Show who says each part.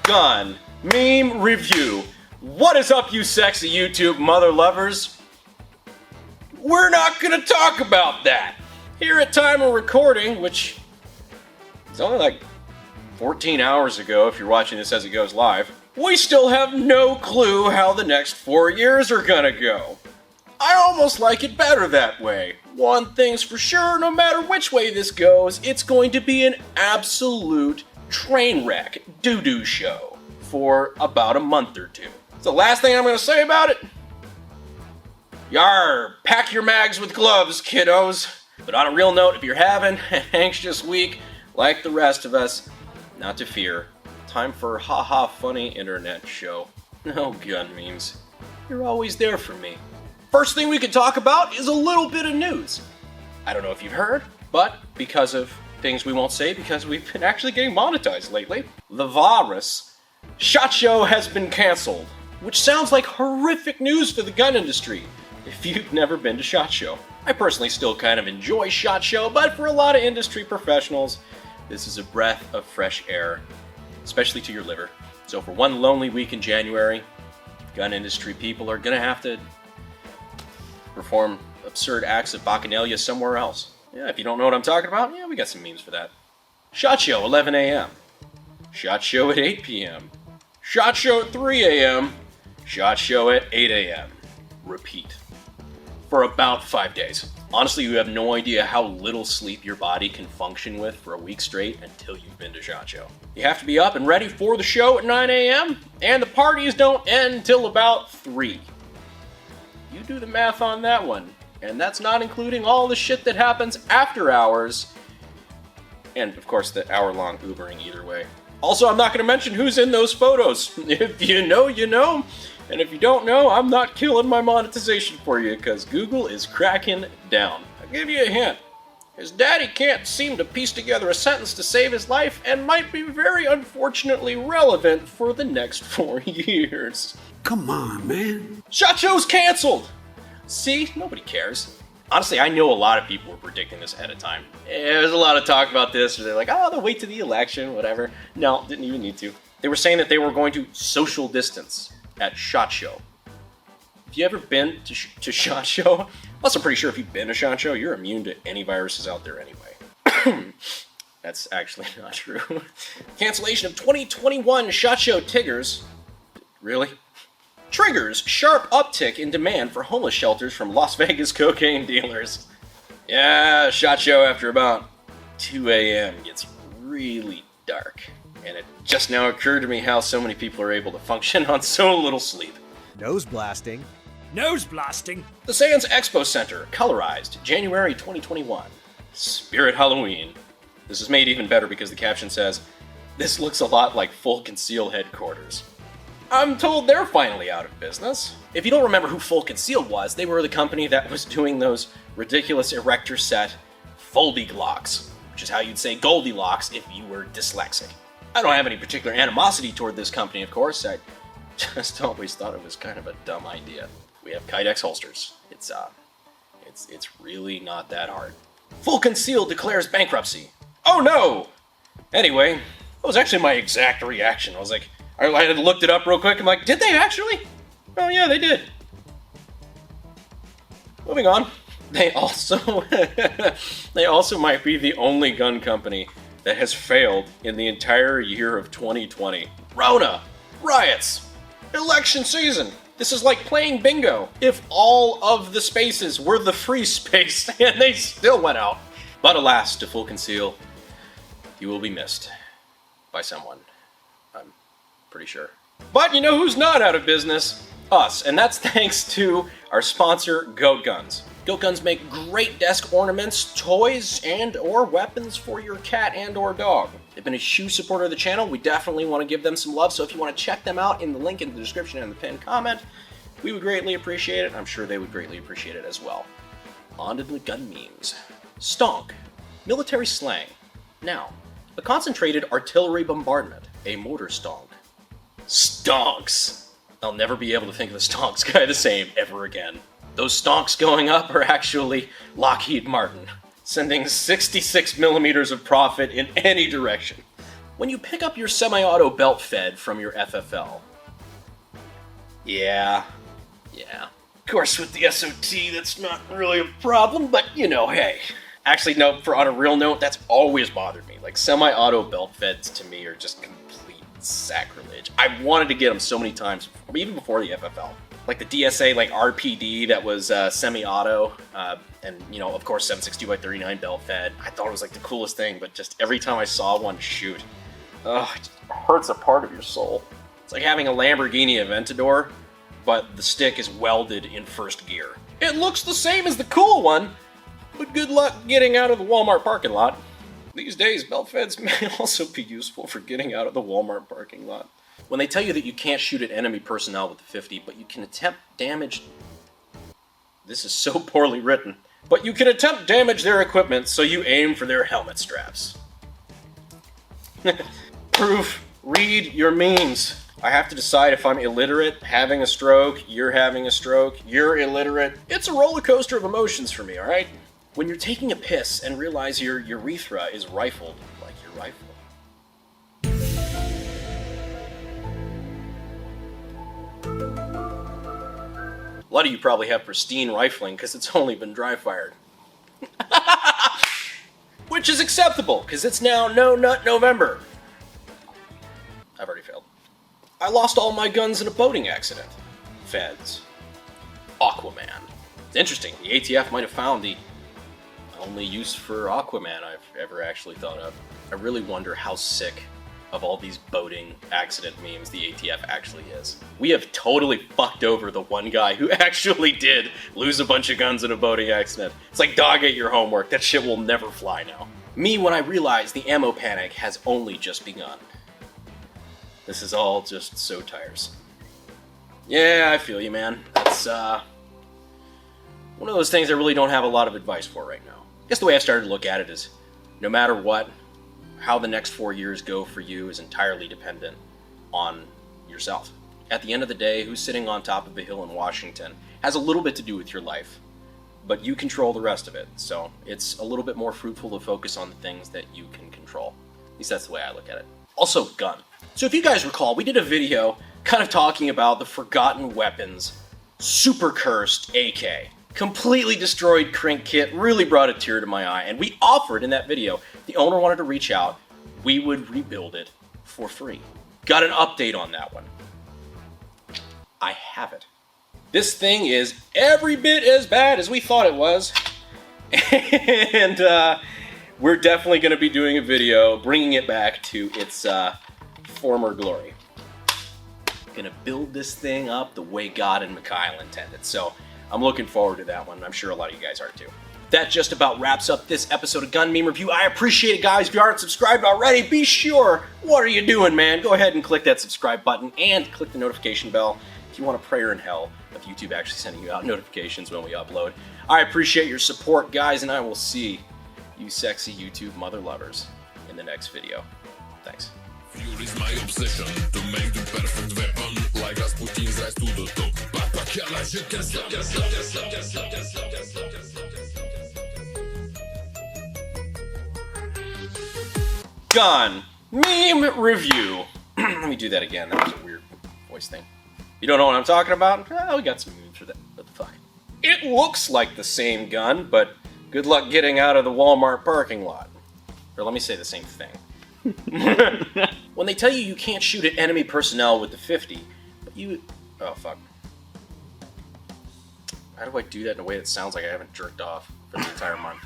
Speaker 1: gun meme review. What is up, you sexy YouTube mother lovers? We're not gonna talk about that. Here at time of recording, which is only like 14 hours ago if you're watching this as it goes live, we still have no clue how the next 4 years are gonna go. I almost like it better that way. One thing's for sure, no matter which way this goes, it's going to be an absolute train wreck doo-doo show for about a month or two. So the last thing I'm going to say about it, yar, pack your mags with gloves, kiddos. But on a real note, if you're having an anxious week like the rest of us, not to fear. Time for haha funny internet show. No gun memes. You're always there for me. First thing we could talk about is a little bit of news. I don't know if you've heard, but because of things we won't say because we've been actually getting monetized lately, the virus SHOT Show has been canceled, which sounds like horrific news for the gun industry if you've never been to SHOT Show. I personally still kind of enjoy SHOT Show, but for a lot of industry professionals, this is a breath of fresh air, especially to your liver. So for one lonely week in January, gun industry people are gonna have to perform absurd acts of bacchanalia somewhere else. Yeah, if you don't know what I'm talking about, yeah, we got some memes for that. SHOT Show, 11 a.m. SHOT Show at 8 p.m. SHOT Show at 3 a.m. SHOT Show at 8 a.m. Repeat. For about 5 days. Honestly, you have no idea how little sleep your body can function with for a week straight until you've been to SHOT Show. You have to be up and ready for the show at 9 a.m., and the parties don't end till about 3. You do the math on that one. And that's not including all the shit that happens after hours. And, of course, the hour-long Ubering either way. Also, I'm not going to mention who's in those photos. If you know, you know. And if you don't know, I'm not killing my monetization for you, because Google is cracking down. I'll give you a hint. His daddy can't seem to piece together a sentence to save his life, and might be very unfortunately relevant for the next 4 years.
Speaker 2: Come on, man.
Speaker 1: SHOT Show's canceled! See? Nobody cares. Honestly, I know a lot of people were predicting this ahead of time. There's a lot of talk about this, or they're like, oh, they'll wait till the election, whatever. No, didn't even need to. They were saying that they were going to social distance at SHOT Show. Have you ever been to SHOT Show? Also, pretty sure if you've been to SHOT Show, you're immune to any viruses out there anyway. That's actually not true. Cancellation of 2021 SHOT Show Tiggers. Really? Triggers sharp uptick in demand for homeless shelters from Las Vegas cocaine dealers. Yeah, SHOT Show after about 2 a.m. gets really dark. And it just now occurred to me how so many people are able to function on so little sleep.
Speaker 2: Nose blasting.
Speaker 3: Nose blasting.
Speaker 1: The Sands Expo Center, colorized, January 2021. Spirit Halloween. This is made even better because the caption says, "This looks a lot like Full Conceal headquarters." I'm told they're finally out of business. If you don't remember who Full Conceal was, they were the company that was doing those ridiculous erector set Foldy Glocks, which is how you'd say Goldilocks if you were dyslexic. I don't have any particular animosity toward this company, of course. I just always thought it was kind of a dumb idea. We have Kydex holsters. It's really not that hard. Full Conceal declares bankruptcy. Oh no! Anyway, that was actually my exact reaction. I was like, I had looked it up real quick. I'm like, did they actually? Oh yeah, they did. Moving on. They also might be the only gun company that has failed in the entire year of 2020. Rona, riots, election season. This is like playing bingo. If all of the spaces were the free space and they still went out. But alas, to Full Conceal, you will be missed by someone. I'm pretty sure. But you know who's not out of business? Us, and that's thanks to our sponsor, Goat Guns. Goat Guns make great desk ornaments, toys, and or weapons for your cat and or dog. They've been a huge supporter of the channel. We definitely want to give them some love, so if you want to check them out in the link in the description and the pinned comment, we would greatly appreciate it. I'm sure they would greatly appreciate it as well. On to the gun memes. Stonk. Military slang. Now, a concentrated artillery bombardment. A mortar stonk. Stonks. I'll never be able to think of the stonks guy the same ever again. Those stonks going up are actually Lockheed Martin, sending 66 millimeters of profit in any direction. When you pick up your semi-auto belt fed from your FFL. Yeah. Of course, with the SOT, that's not really a problem, but, you know, hey. Actually, no, on a real note, that's always bothered me. Like, semi-auto belt feds, to me, are just complete sacrilege. I wanted to get them so many times, even before the FFL. Like the DSA, like RPD, that was semi-auto, and, you know, of course, 762x39 belt fed. I thought it was, like, the coolest thing, but just every time I saw one shoot, it just hurts a part of your soul. It's like having a Lamborghini Aventador, but the stick is welded in first gear. It looks the same as the cool one, but good luck getting out of the Walmart parking lot. These days, belt feds may also be useful for getting out of the Walmart parking lot. When they tell you that you can't shoot at enemy personnel with the 50, but you can attempt damage... This is so poorly written. But you can attempt damage their equipment, so you aim for their helmet straps. Proof. Read your memes. I have to decide if I'm illiterate, having a stroke, you're having a stroke, you're illiterate. It's a roller coaster of emotions for me, alright? When you're taking a piss and realize your urethra is rifled like your rifle. A lot of you probably have pristine rifling because it's only been dry fired. Which is acceptable, because it's now No Nut November. I've already failed. I lost all my guns in a boating accident. Feds. Aquaman. It's interesting, the ATF might have found the only use for Aquaman I've ever actually thought of. I really wonder how sick of all these boating accident memes the ATF actually is. We have totally fucked over the one guy who actually did lose a bunch of guns in a boating accident. It's like, dog ate your homework, that shit will never fly now. Me when I realize the ammo panic has only just begun. This is all just so tiresome. Yeah, I feel you, man. That's, one of those things I really don't have a lot of advice for right now. I guess the way I started to look at it is, no matter what, how the next 4 years go for you is entirely dependent on yourself. At the end of the day, who's sitting on top of a hill in Washington has a little bit to do with your life, but you control the rest of it, so it's a little bit more fruitful to focus on the things that you can control. At least that's the way I look at it. Also, gun. So if you guys recall, we did a video kind of talking about the Forgotten Weapons Super Cursed AK. Completely destroyed Crink kit, really brought a tear to my eye, and we offered in that video, the owner wanted to reach out, we would rebuild it for free. Got an update on that one. I have it. This thing is every bit as bad as we thought it was, and we're definitely going to be doing a video bringing it back to its former glory. Gonna build this thing up the way God and Mikhail intended, so I'm looking forward to that one. I'm sure a lot of you guys are too. That just about wraps up this episode of Gun Meme Review. I appreciate it, guys. If you aren't subscribed already, be sure. What are you doing, man? Go ahead and click that subscribe button and click the notification bell if you want a prayer in hell of YouTube actually sending you out notifications when we upload. I appreciate your support, guys, and I will see you sexy YouTube mother lovers in the next video. Thanks.
Speaker 4: Fuel is my obsession to make the perfect weapon, like Rasputin's rise to the top.
Speaker 1: Gun Meme Review. Let me do that again. That was a weird voice thing. You don't know what I'm talking about? Oh, we got some memes for that. What the fuck? It looks like the same gun, but good luck getting out of the Walmart parking lot. Or let me say the same thing. When they tell you you can't shoot at enemy personnel with the 50, but you... Oh, fuck. How do I do that in a way that sounds like I haven't jerked off for the entire month?